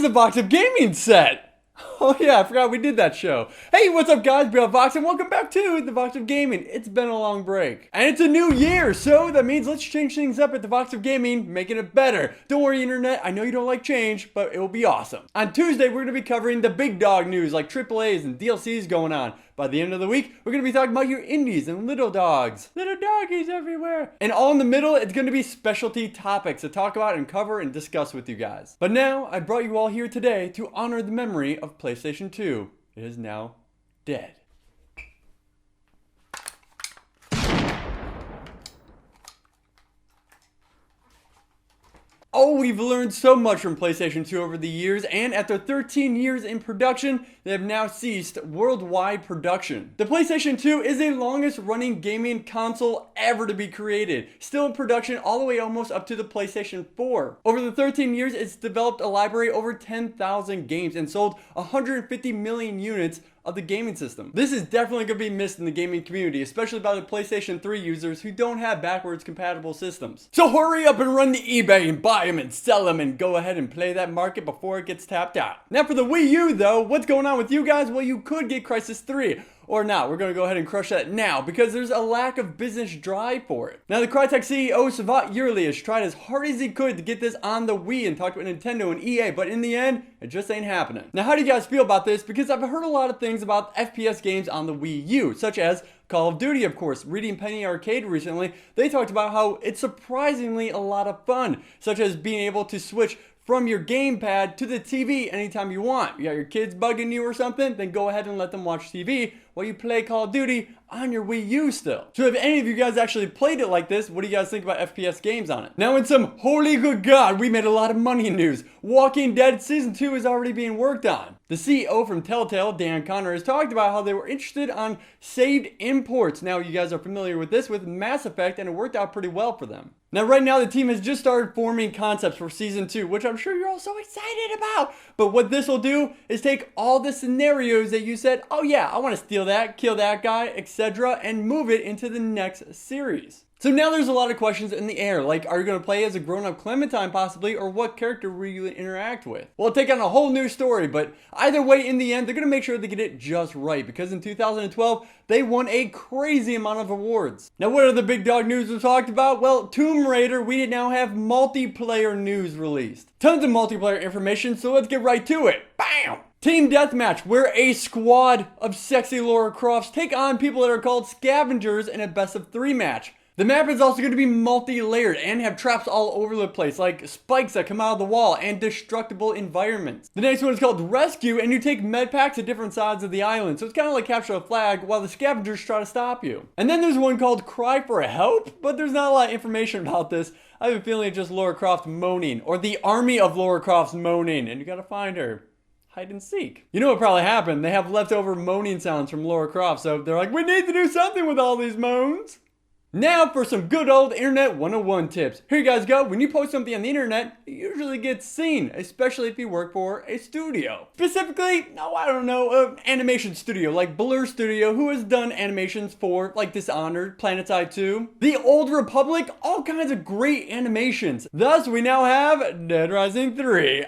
the Vox of Gaming set. Oh yeah, I forgot we did that show. Hey, what's up guys? Bill Vox and welcome back to the Vox of Gaming. It's been a long break. And it's a new year, so that means let's change things up at the Vox of Gaming, making it better. Don't worry internet, I know you don't like change, but it will be awesome. On Tuesday, we're going to be covering the big dog news like AAAs and DLCs going on. By the end of the week, we're going to be talking about your indies and little dogs. Little doggies everywhere. And all in the middle, it's going to be specialty topics to talk about and cover and discuss with you guys. But now, I brought you all here today to honor the memory of PlayStation 2. It is now dead. Oh, we've learned so much from PlayStation 2 over the years, and after 13 years in production, they have now ceased worldwide production. The PlayStation 2 is the longest running gaming console ever to be created, still in production all the way almost up to the PlayStation 4. Over the 13 years, it's developed a library over 10,000 games and sold 150 million units of the gaming system. This is definitely going to be missed in the gaming community, especially by the PlayStation 3 users who don't have backwards compatible systems. So hurry up and run to eBay and buy them and sell them and go ahead and play that market before it gets tapped out. Now for the Wii U though, what's going on with you guys? Well, you could get Crysis 3. Or not, we're going to go ahead and crush that now because there's a lack of business drive for it. Now the Crytek CEO Savat Yurli has tried as hard as he could to get this on the Wii and talked with Nintendo and EA, but in the end, it just ain't happening. Now how do you guys feel about this? Because I've heard a lot of things about FPS games on the Wii U, such as Call of Duty, of course. Reading Penny Arcade recently, they talked about how it's surprisingly a lot of fun, such as being able to switch from your gamepad to the TV anytime you want. You got your kids bugging you or something, then go ahead and let them watch TV while you play Call of Duty on your Wii U still. So if any of you guys actually played it like this, what do you guys think about FPS games on it? Now in some holy good God, we made a lot of money in news. Walking Dead Season 2 is already being worked on. The CEO from Telltale, Dan Connor, has talked about how they were interested on saved imports. Now you guys are familiar with this with Mass Effect and it worked out pretty well for them. Now right now the team has just started forming concepts for Season 2, which I'm sure you're all so excited about. But what this will do is take all the scenarios that you said, oh yeah, I want to steal that, kill that guy, etc., and move it into the next series. So now there's a lot of questions in the air, like are you going to play as a grown-up Clementine possibly, or what character will you interact with? Well, take on a whole new story, but either way in the end, they're going to make sure they get it just right, because in 2012, they won a crazy amount of awards. Now what are the big dog news we talked about? Well, Tomb Raider, we now have multiplayer news released. Tons of multiplayer information, so let's get right to it. Bam! Team Deathmatch, where a squad of sexy Lara Crofts take on people that are called scavengers in a best of 3 match. The map is also going to be multi-layered and have traps all over the place, like spikes that come out of the wall and destructible environments. The next one is called Rescue, and you take med packs at different sides of the island, so it's kind of like capture a flag while the scavengers try to stop you. And then there's one called Cry for Help, but there's not a lot of information about this. I have a feeling it's just Lara Croft moaning, or the army of Lara Crofts moaning, and you gotta find her. Hide and seek. You know what probably happened? They have leftover moaning sounds from Lara Croft, so they're like, we need to do something with all these moans. Now for some good old internet 101 tips. Here you guys go. When you post something on the internet, it usually gets seen, especially if you work for a studio. Specifically, animation studio like Blur Studio, who has done animations for like Dishonored, PlanetSide 2, The Old Republic, all kinds of great animations. Thus, we now have Dead Rising 3.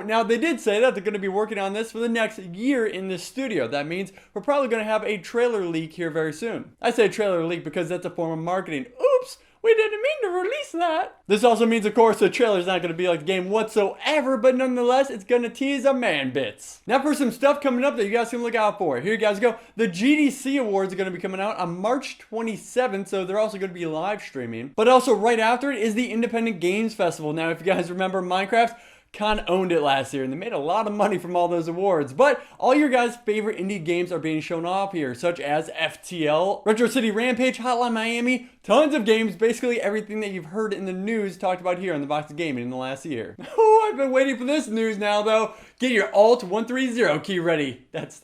Now they did say that they're going to be working on this for the next year in this studio. That means we're probably going to have a trailer leak here very soon. I say trailer leak because that's a form of marketing. Oops, we didn't mean to release that. This also means, of course, the trailer's not going to be like the game whatsoever, but nonetheless, it's going to tease a man bits. Now for some stuff coming up that you guys can look out for. Here you guys go. The GDC Awards are going to be coming out on March 27th, so they're also going to be live streaming. But also right after it is the Independent Games Festival. Now, if you guys remember Minecraft, Con owned it last year and they made a lot of money from all those awards. But all your guys' favorite indie games are being shown off here, such as FTL, Retro City Rampage, Hotline Miami, tons of games, basically everything that you've heard in the news talked about here on the Vox of Gaming in the last year. Oh, I've been waiting for this news now though. Get your Alt 130 key ready. That's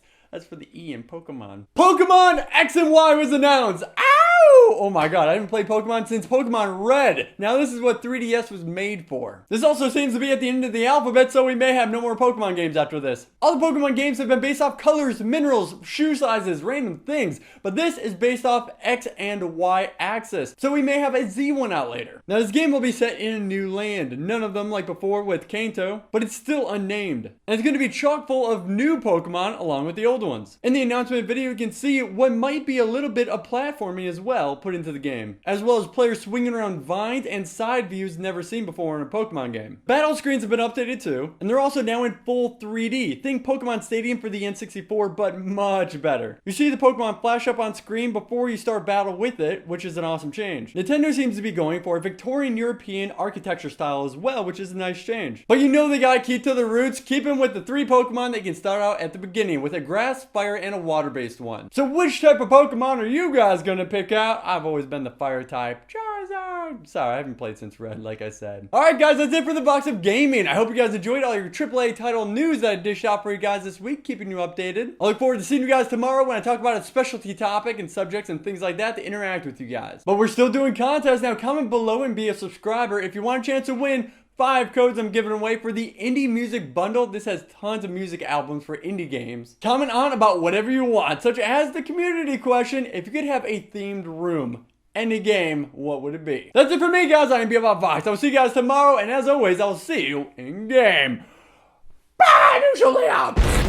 for the E in Pokemon. Pokemon X and Y was announced. Ow! Oh my god, I haven't played Pokemon since Pokemon Red. Now this is what 3DS was made for. This also seems to be at the end of the alphabet, so we may have no more Pokemon games after this. All the Pokemon games have been based off colors, minerals, shoe sizes, random things, but this is based off X and Y axis, so we may have a Z one out later. Now this game will be set in a new land, none of them like before with Kanto, but it's still unnamed. And it's going to be chock full of new Pokemon along with the old ones. In the announcement video, you can see what might be a little bit of platforming as well put into the game, as well as players swinging around vines and side views never seen before in a Pokemon game. Battle screens have been updated too, and they're also now in full 3D. Think Pokemon Stadium for the N64, but much better. You see the Pokemon flash up on screen before you start battle with it, which is an awesome change. Nintendo seems to be going for a Victorian European architecture style as well, which is a nice change. But you know they gotta keep to the roots, keep them with the 3 Pokemon they can start out at the beginning with a grass, fire, and a water-based one. So which type of Pokemon are you guys gonna pick out? I've always been the fire type. Charizard! Sorry, I haven't played since Red, like I said. Alright guys, that's it for the Vox of Gaming. I hope you guys enjoyed all your AAA title news that I dished out for you guys this week, keeping you updated. I look forward to seeing you guys tomorrow when I talk about a specialty topic and subjects and things like that to interact with you guys. But we're still doing contests now. Comment below and be a subscriber if you want a chance to win 5 codes I'm giving away for the indie music bundle. This has tons of music albums for indie games. Comment on about whatever you want, such as the community question: if you could have a themed room, any game, what would it be? That's it for me, guys. I am BFF Vox. I will see you guys tomorrow, and as always, I will see you in game. Bye, usually out.